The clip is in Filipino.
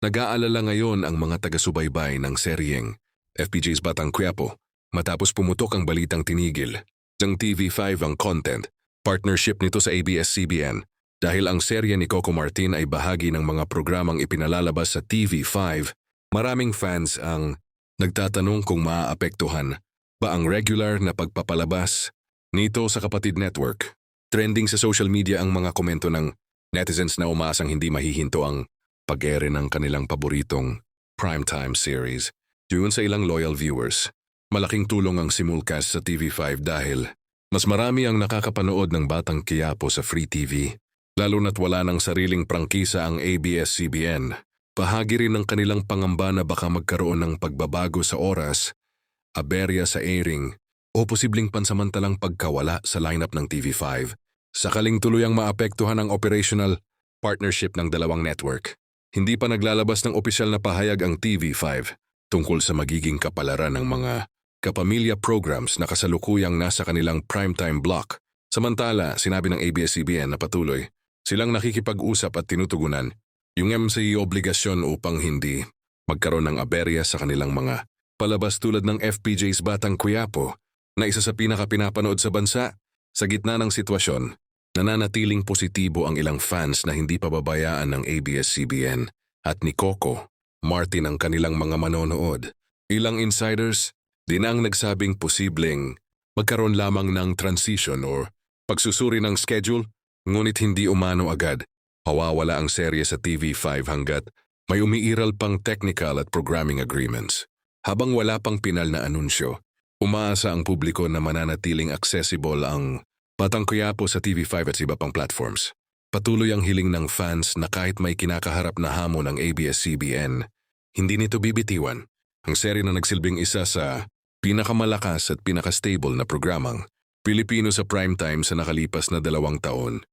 Nag-aalala ngayon ang mga taga-subaybay ng seryeng FPJ's Batang Quiapo matapos pumutok ang balitang tinigil ng TV5 ang content, partnership nito sa ABS-CBN dahil ang serye ni Coco Martin ay bahagi ng mga programang ipinalalabas sa TV5. Maraming fans ang nagtatanong kung maaapektuhan ba ang regular na pagpapalabas nito sa kapatid network. Trending sa social media ang mga komento ng netizens na umaasang hindi mahihinto ang pag-ere ng kanilang paboritong primetime series. Yun sa ilang loyal viewers, malaking tulong ang simulcast sa TV5 dahil mas marami ang nakakapanood ng Batang Quiapo sa Free TV, lalo na't wala ng sariling prangkisa ang ABS-CBN. Bahagi rin ng kanilang pangamba na baka magkaroon ng pagbabago sa oras, aberya sa airing, o posibleng pansamantalang pagkawala sa lineup ng TV5. Sakaling tuluyang maapektuhan ang operational partnership ng dalawang network. Hindi pa naglalabas ng opisyal na pahayag ang TV5 tungkol sa magiging kapalaran ng mga kapamilya programs na kasalukuyang nasa kanilang primetime block. Samantala, sinabi ng ABS-CBN na patuloy silang nakikipag-usap at tinutugunan yung MCE obligasyon upang hindi magkaroon ng aberya sa kanilang mga palabas tulad ng FPJ's Batang Quiapo na isa sa pinaka-pinapanood sa bansa. Sa gitna ng sitwasyon, nananatiling positibo ang ilang fans na hindi pababayaan ng ABS-CBN at ni Coco Martin ang kanilang mga manonood. Ilang insiders din ang nagsabing posibleng magkaroon lamang ng transition o pagsusuri ng schedule, ngunit hindi umano agad. Mawawala ang serye sa TV5 hanggat may umiiral pang technical at programming agreements. Habang wala pang pinal na anunsyo, umaasa ang publiko na mananatiling accessible ang Batang Quiapo sa TV5 at sa iba pang platforms. Patuloy ang hiling ng fans na kahit may kinakaharap na hamon ng ABS-CBN, hindi nito bibitiwan ang serye na nagsilbing isa sa pinakamalakas at pinakastable na programang Pilipino sa primetime sa nakalipas na 2 taon.